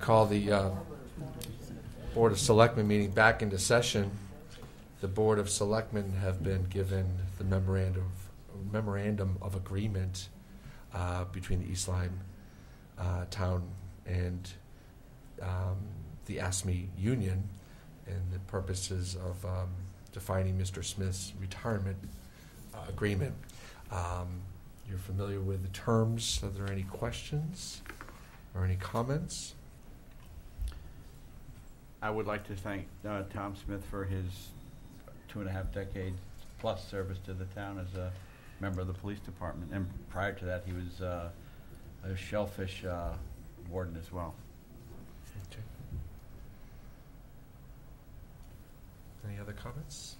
call the Board of Selectmen meeting back into session. The Board of Selectmen have been given the memorandum of agreement between the East Lyme Town and the ASME Union, and the purposes of defining Mr. Smith's retirement agreement. You're familiar with the terms. Are there any questions or any comments? I would like to thank Tom Smith for his 2.5 decades plus service to the town as a member of the police department. And prior to that, he was a shellfish warden as well. Okay. Any other comments?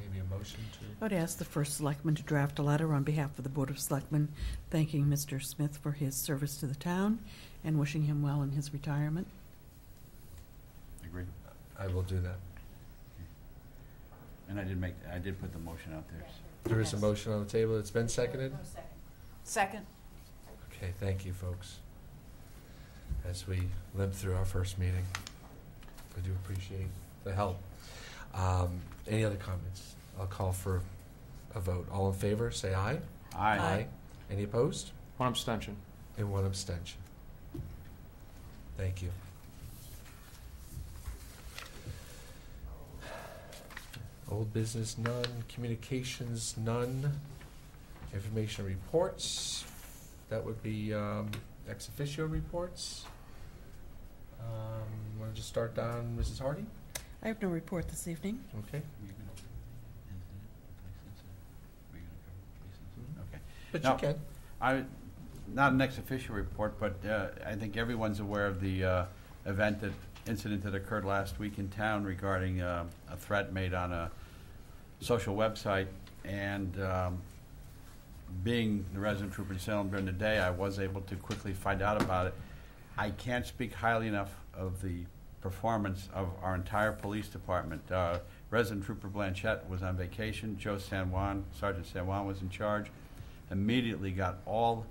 Maybe a motion to... I would ask the first selectman to draft a letter on behalf of the Board of Selectmen thanking Mr. Smith for his service to the town and wishing him well in his retirement. Agreed. I will do that. And I did put the motion out there. There is a motion on the table. It's been seconded? Second. Okay, thank you, folks. As we limp through our first meeting, I do appreciate the help. Any other comments? I'll call for a vote. All in favor, say aye. Aye. Aye. Any opposed? One abstention. And one abstention. Thank you. Old business, none. Communications, none. Information reports. That would be ex officio reports. Want to just start down, Mrs. Hardy? I have no report this evening. Okay. Okay. But Now, you can. Not an ex officio report, but I think everyone's aware of the incident that occurred last week in town regarding a threat made on a social website. And being the resident trooper in Salem during the day, I was able to quickly find out about it. I can't speak highly enough of the performance of our entire police department. Resident Trooper Blanchette was on vacation. Joe San Juan, Sergeant San Juan, was in charge. Immediately got all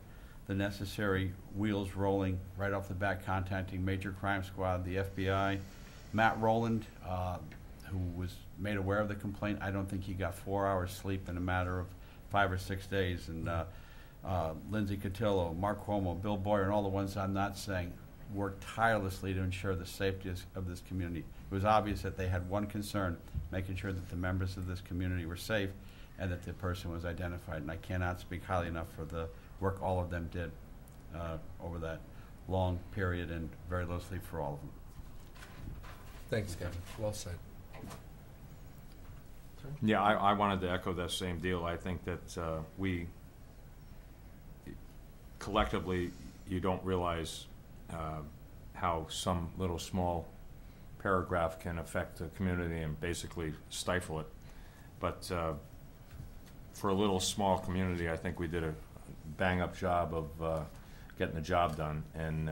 the necessary wheels rolling right off the bat, contacting Major Crime Squad, the FBI. Matt Rowland, who was made aware of the complaint, I don't think he got 4 hours sleep in a matter of 5 or 6 days. And Lindsay Cotillo, Mark Cuomo, Bill Boyer, and all the ones I'm not saying, worked tirelessly to ensure the safety of this community. It was obvious that they had one concern, making sure that the members of this community were safe and that the person was identified. And I cannot speak highly enough for the work all of them did over that long period, and very little sleep for all of them. Thanks, Kevin. Well said. Yeah, I wanted to echo that same deal. I think that we collectively, you don't realize how some little small paragraph can affect the community and basically stifle it. But for a little small community, I think we did a bang-up job of getting the job done, and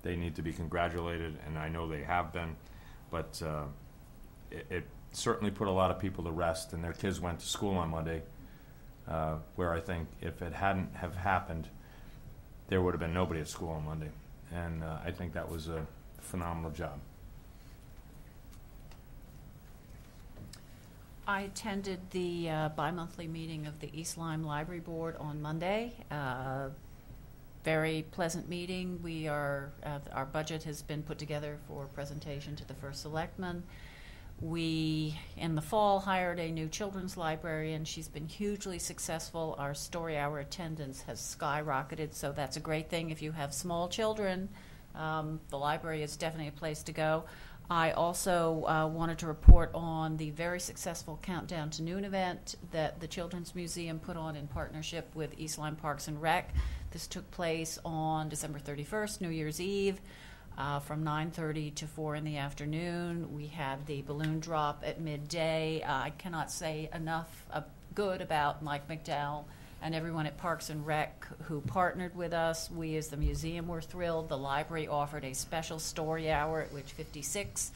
they need to be congratulated, and I know they have been. But it certainly put a lot of people to rest, and their kids went to school on Monday, where I think if it hadn't have happened, there would have been nobody at school on Monday. And I think that was a phenomenal job. I attended the bi-monthly meeting of the East Lyme Library Board on Monday. Very pleasant meeting. We are our budget has been put together for presentation to the first selectman. We, in the fall, hired a new children's librarian. She's been hugely successful. Our story hour attendance has skyrocketed, so that's a great thing. If you have small children, the library is definitely a place to go. I also wanted to report on the very successful Countdown to Noon event that the Children's Museum put on in partnership with East Lyme Parks and Rec. This took place on December 31st, New Year's Eve. From 9:30 to 4 in the afternoon. We had the balloon drop at midday. I cannot say enough good about Mike McDowell and everyone at Parks and Rec who partnered with us. We as the museum were thrilled. The library offered a special story hour at which 56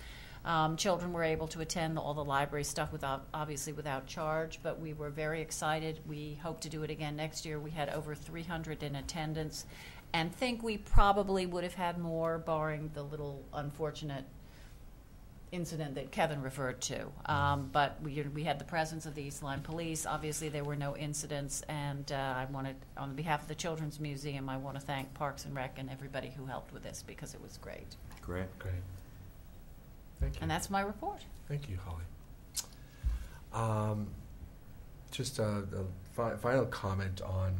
children were able to attend all the library stuff obviously without charge, but we were very excited. We hope to do it again next year. We had over 300 in attendance. and think we probably would have had more, barring the little unfortunate incident that Kevin referred to. But we had the presence of the East Lyme Police. Obviously, there were no incidents, and I wanted, on behalf of the Children's Museum, I want to thank Parks and Rec and everybody who helped with this, because it was great. Great. Great. Thank you. And that's my report. Thank you, Holly. Just a final comment on,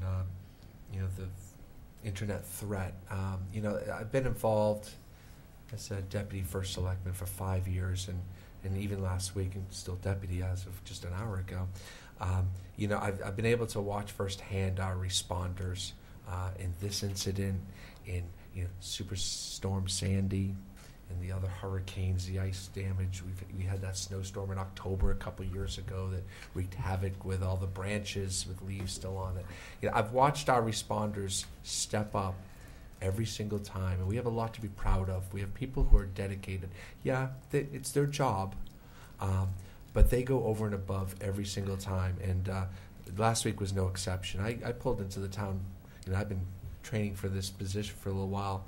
the internet threat. I've been involved as a deputy first selectman for 5 years, and even last week, and still deputy as of just an hour ago. I've been able to watch firsthand our responders in this incident, in Superstorm Sandy, and the other hurricanes, the ice damage. We had that snowstorm in October a couple of years ago that wreaked havoc with all the branches with leaves still on it. I've watched our responders step up every single time, and we have a lot to be proud of. We have people who are dedicated. Yeah, it's their job, but they go over and above every single time, and last week was no exception. I pulled into the town. I've been training for this position for a little while.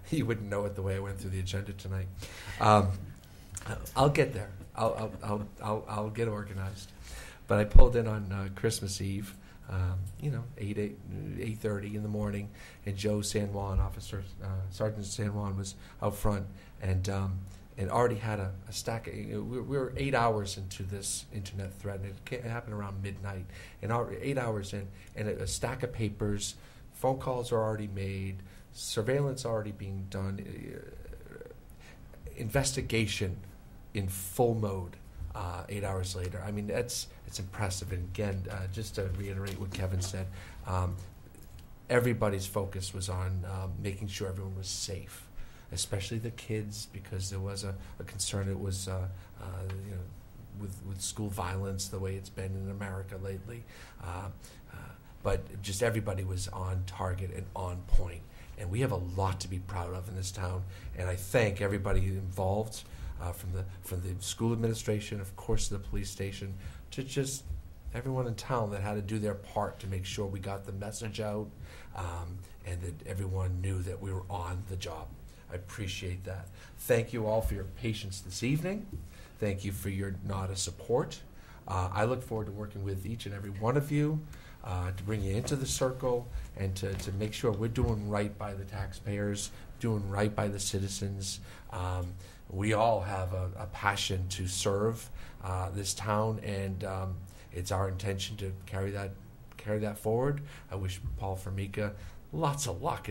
You wouldn't know it the way I went through the agenda tonight. I'll get there. I'll get organized. But I pulled in on Christmas Eve, 8:30 in the morning, and Joe San Juan, Sergeant San Juan, was out front, and already had a stack. We were 8 hours into this internet threat, and it happened around midnight. And 8 hours in, and a stack of papers, phone calls are already made, surveillance already being done, investigation in full mode. 8 hours later, I mean, it's impressive. And again, just to reiterate what Kevin said, everybody's focus was on making sure everyone was safe, especially the kids, because there was a concern. It was with school violence, the way it's been in America lately. But just everybody was on target and on point. And we have a lot to be proud of in this town. And I thank everybody involved, from the school administration, of course, the police station, to just everyone in town that had to do their part to make sure we got the message out, and that everyone knew that we were on the job. I appreciate that. Thank you all for your patience this evening. Thank you for your nod of support. I look forward to working with each and every one of you to bring you into the circle, and to make sure we're doing right by the taxpayers, doing right by the citizens. We all have a passion to serve this town, and it's our intention to carry that forward. I wish Paul Formica lots of luck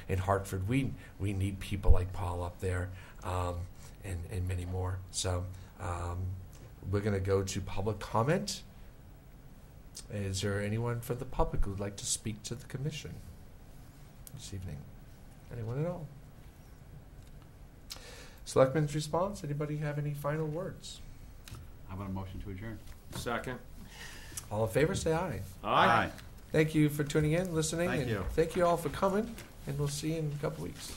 in Hartford. We need people like Paul up there, and many more. So we're going to go to public comment. Is there anyone from the public who would like to speak to the commission this evening? Anyone at all? Selectmen's response? Anybody have any final words? How about a motion to adjourn? Second. All in favor, say aye. Aye. Thank you for tuning in, listening. Thank and you. Thank you all for coming, and we'll see you in a couple weeks.